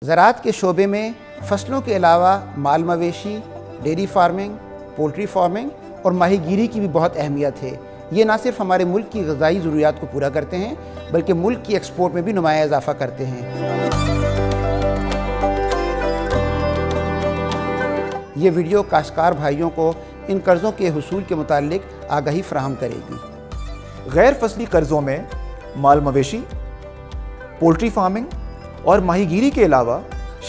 ज़राअत के शोबे में फसलों के अलावा माल मवेशी, डेयरी फार्मिंग, पोल्ट्री फार्मिंग और माही गिरी की भी बहुत अहमियत है। ये ना सिर्फ हमारे मुल्क की ग़िज़ाई ज़रूरियात को पूरा करते हैं बल्कि मुल्क की एक्सपोर्ट में भी नुमाया इजाफ़ा करते हैं। ये वीडियो काश्तकार भाइयों को इन कर्ज़ों के हुसूल के मुताल्लिक आगाही फ़राहम करेगी। गैर फसली कर्ज़ों में माल मवेशी, पोल्ट्री फार्मिंग और माहीगीरी के अलावा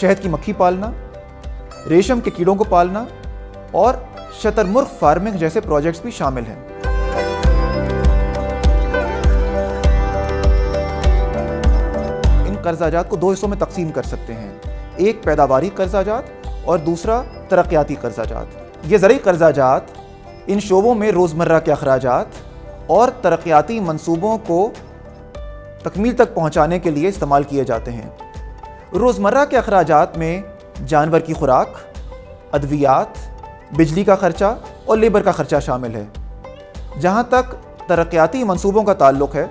शहद की मक्खी पालना, रेशम के कीड़ों को पालना और शतरमुर्ग फार्मिंग जैसे प्रोजेक्ट्स भी शामिल हैं। इन कर्ज़ाजात को दो हिस्सों में तकसीम कर सकते हैं, एक पैदावारी कर्ज़ाजात और दूसरा तरक्याती कर्ज़ाजात। ये ज़रूरी कर्ज़ाजात इन शोबों में रोज़मर्रा के अखराजात और तरक्याती मंसूबों को तकमील तक पहुँचाने के लिए इस्तेमाल किए जाते हैं। रोज़मर्रा के अखराजात में जानवर की खुराक, अद्वियात, बिजली का ख़र्चा और लेबर का ख़र्चा शामिल है। जहाँ तक तरक्याती मंसूबों का ताल्लुक़ है,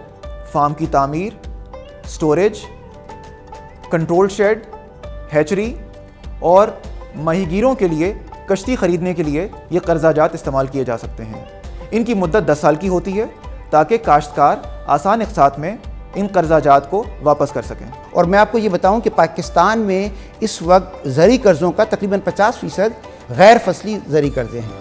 फार्म की तामीर, स्टोरेज, कंट्रोल शेड, हैचरी और माहीगीरों के लिए कश्ती ख़रीदने के लिए ये कर्ज़ाजात इस्तेमाल किए जा सकते हैं। इनकी मुद्दत 10 साल की होती है ताकि काश्तकार आसान इक़सात में इन कर्ज़ाजात को वापस कर सकें। और मैं आपको ये बताऊं कि पाकिस्तान में इस वक्त ज़री कर्ज़ों का तकरीबन 50% गैर फसली ज़री कर्ज़े हैं।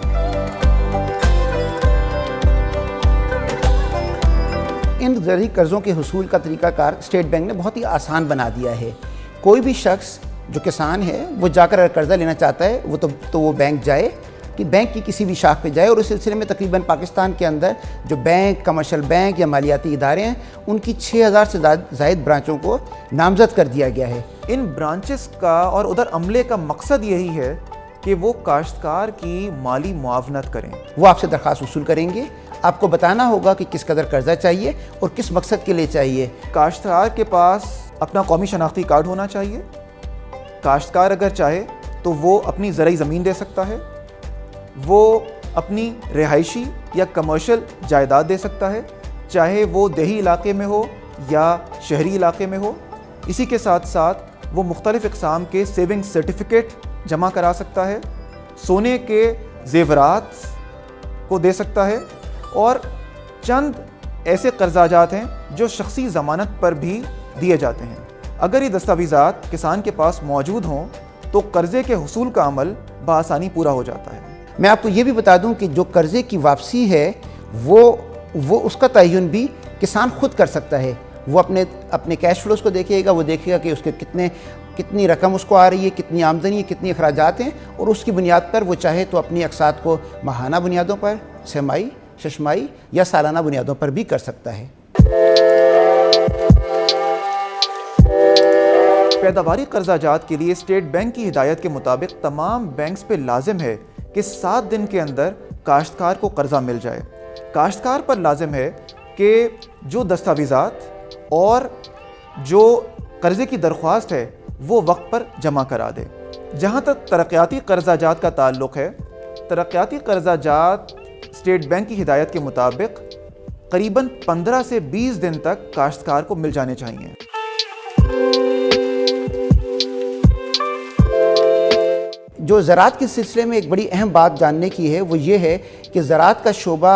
इन ज़री कर्ज़ों के हुसूल का तरीक़ाकार स्टेट बैंक ने बहुत ही आसान बना दिया है। कोई भी शख्स जो किसान है वो जाकर अगर कर्ज़ा लेना चाहता है तो वो बैंक जाए, कि बैंक की किसी भी शाख पे जाए, और उस सिलसिले में तकरीबन पाकिस्तान के अंदर जो बैंक, कमर्शियल बैंक या मालियाती इदारे हैं, उनकी 6000 से ज़ायद ब्रांचों को नामज़द कर दिया गया है। इन ब्रांचेस का और उधर अमले का मकसद यही है कि वो काश्तकार की माली मुआवनत करें। वो आपसे दरख्वास्त वसूल करेंगे, आपको बताना होगा कि किस कदर कर्ज़ा चाहिए और किस मकसद के लिए चाहिए। काश्तकार के पास अपना कौमी शनाख्ती कार्ड होना चाहिए। काश्तकार अगर चाहे तो वो अपनी ज़रई ज़मीन दे सकता है, वो अपनी रिहायशी या कमर्शियल जायदाद दे सकता है, चाहे वो देही इलाके में हो या शहरी इलाके में हो। इसी के साथ साथ वो मुख्तलिफ़ इक़साम के सेविंग सर्टिफिकेट जमा करा सकता है, सोने के ज़ेवरात को दे सकता है, और चंद ऐसे कर्ज़ाजात हैं जो शख्सी ज़मानत पर भी दिए जाते हैं। अगर ये दस्तावेज़ात किसान के पास मौजूद हों तो कर्ज़े के हुसूल का अमल बआसानी पूरा हो जाता है। मैं आपको ये भी बता दूं कि जो कर्ज़े की वापसी है वो उसका तयन भी किसान खुद कर सकता है। वो अपने कैश फ्लोज को देखेगा, वो देखेगा कि उसके कितनी रकम उसको आ रही है, कितनी आमदनी है, कितनी अखराजात हैं, और उसकी बुनियाद पर वो चाहे तो अपनी अक़सात को माहाना बुनियादों पर, छमाही, शशमाही या सालाना बुनियादों पर भी कर सकता है। पैदावारी कर्ज़ाजात के लिए स्टेट बैंक की हिदायत के मुताबिक तमाम बैंक्स पे लाजिम है कि 7 दिन के अंदर काश्तकार को कर्ज़ा मिल जाए। काश्तकार पर लाजिम है कि जो दस्तावेज़ात और जो कर्ज़े की दरख्वास्त है वो वक्त पर जमा करा दे। जहाँ तक तरक्याती कर्ज़ाजात का ताल्लुक़ है, तरक्याती कर्ज़ाजात स्टेट बैंक की हिदायत के मुताबिक करीबन 15 से 20 दिन तक काश्तकार को मिल जाने चाहिए। जो ज़राअत के सिलसिले में एक बड़ी अहम बात जानने की है वो ये है कि ज़राअत का शोबा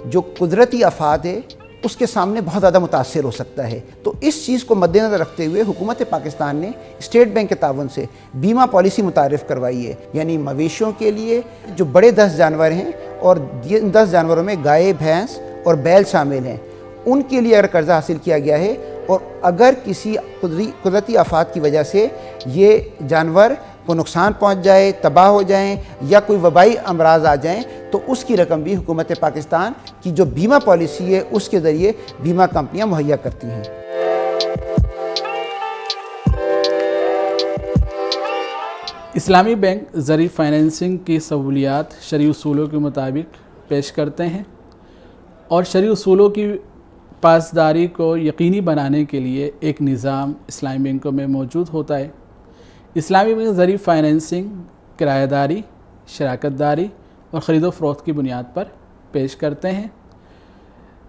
जो कुदरती आफात है उसके सामने बहुत ज़्यादा मुतासिर हो सकता है। तो इस चीज़ को मद्देनज़र रखते हुए हुकूमत पाकिस्तान ने स्टेट बैंक के ताउन से बीमा पॉलिसी मुतारिफ़ करवाई है। यानी मवेशियों के लिए जो बड़े 10 जानवर हैं और इन 10 जानवरों में गाय, भैंस और बैल शामिल हैं, उनके लिए अगर कर्ज़ा हासिल किया गया है और अगर किसी कुदरती आफात की वजह से ये जानवर को नुकसान पहुंच जाए, तबाह हो जाएं या कोई वबाई अमराज आ जाएं, तो उसकी रकम भी हुकूमत पाकिस्तान की जो बीमा पॉलिसी है उसके ज़रिए बीमा कंपनियां मुहैया करती हैं। इस्लामी बैंक ज़री फाइनेंसिंग की सहूलियात शरई उसूलों के मुताबिक पेश करते हैं और शरई उसूलों की पासदारी को यकीनी बनाने के लिए एक निज़ाम इस्लामी बैंकों में मौजूद होता है। इस्लामी बैंक ज़री फाइनेंसिंग किराएदारी, शराकतदारी और ख़रीद व फ़रोख्त की बुनियाद पर पेश करते हैं।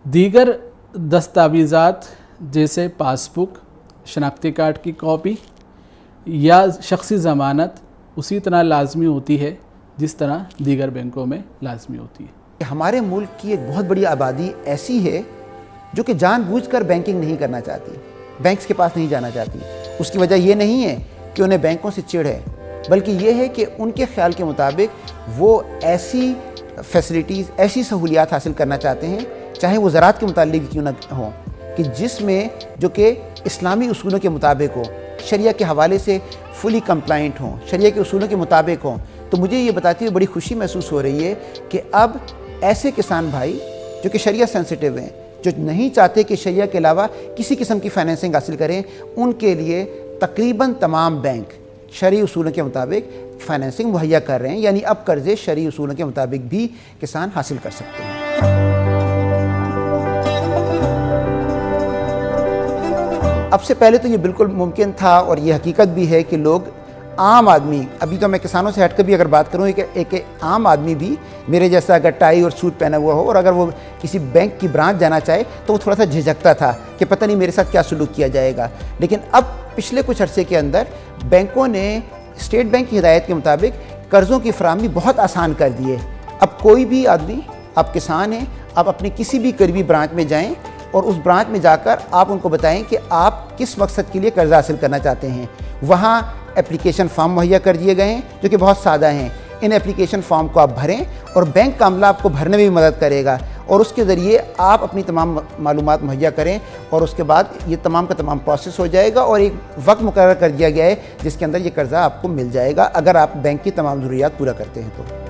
दीगर दस्तावेज़ात जैसे पासबुक, शनाख्ती कार्ड की कॉपी یا شخصی ضمانت اسی طرح لازمی ہوتی ہے جس طرح دیگر بینکوں میں لازمی ہوتی ہے۔ ہمارے ملک کی ایک بہت بڑی آبادی ایسی ہے جو کہ جان بوجھ کر بینکنگ نہیں کرنا چاہتی، بینکس کے پاس نہیں جانا چاہتی۔ اس کی وجہ یہ نہیں ہے کہ انہیں بینکوں سے چڑ ہے، بلکہ یہ ہے کہ ان کے خیال کے مطابق وہ ایسی فیسلٹیز، ایسی سہولیات حاصل کرنا چاہتے ہیں، چاہے وہ زراعت کے متعلق کیوں نہ ہوں، کہ جس میں جو کہ اسلامی اصولوں کے مطابق ہو، شریعہ کے حوالے سے فلی کمپلائنٹ ہوں، شریعہ کے اصولوں کے مطابق ہوں۔ تو مجھے یہ بتاتے ہوئے بڑی خوشی محسوس ہو رہی ہے کہ اب ایسے کسان بھائی جو کہ شریعہ سینسٹیو ہیں، جو نہیں چاہتے کہ شریعہ کے علاوہ کسی قسم کی فائنینسنگ حاصل کریں، ان کے لیے تقریباً تمام بینک شرعی اصولوں کے مطابق فائنینسنگ مہیا کر رہے ہیں، یعنی اب قرضے شرعی اصولوں کے مطابق بھی کسان حاصل کر سکتے ہیں۔ اب سے پہلے تو یہ بالکل ممکن تھا اور یہ حقیقت بھی ہے کہ لوگ، عام آدمی، ابھی تو میں کسانوں سے ہٹ کر بھی اگر بات کروں کہ ایک عام آدمی بھی میرے جیسا اگر ٹائی اور سوٹ پہنا ہوا ہو اور اگر وہ کسی بینک کی برانچ جانا چاہے تو وہ تھوڑا سا جھجکتا تھا کہ پتہ نہیں میرے ساتھ کیا سلوک کیا جائے گا۔ لیکن اب پچھلے کچھ عرصے کے اندر بینکوں نے اسٹیٹ بینک کی ہدایت کے مطابق قرضوں کی فراہمی بہت آسان کر دی ہے۔ اب کوئی بھی آدمی، آپ کسان ہیں، آپ اپنے کسی بھی قریبی برانچ میں جائیں اور اس برانچ میں جا کر آپ ان کو بتائیں کہ آپ کس مقصد کے لیے قرضہ حاصل کرنا چاہتے ہیں۔ وہاں اپلیکیشن فارم مہیا کر دیے گئے ہیں جو کہ بہت سادہ ہیں۔ ان اپلیکیشن فارم کو آپ بھریں اور بینک کا عملہ آپ کو بھرنے میں بھی مدد کرے گا، اور اس کے ذریعے آپ اپنی تمام معلومات مہیا کریں، اور اس کے بعد یہ تمام کا تمام پروسیس ہو جائے گا اور ایک وقت مقرر کر دیا گیا ہے جس کے اندر یہ قرضہ آپ کو مل جائے گا اگر آپ بینک کی تمام ضروریات پورا کرتے ہیں تو۔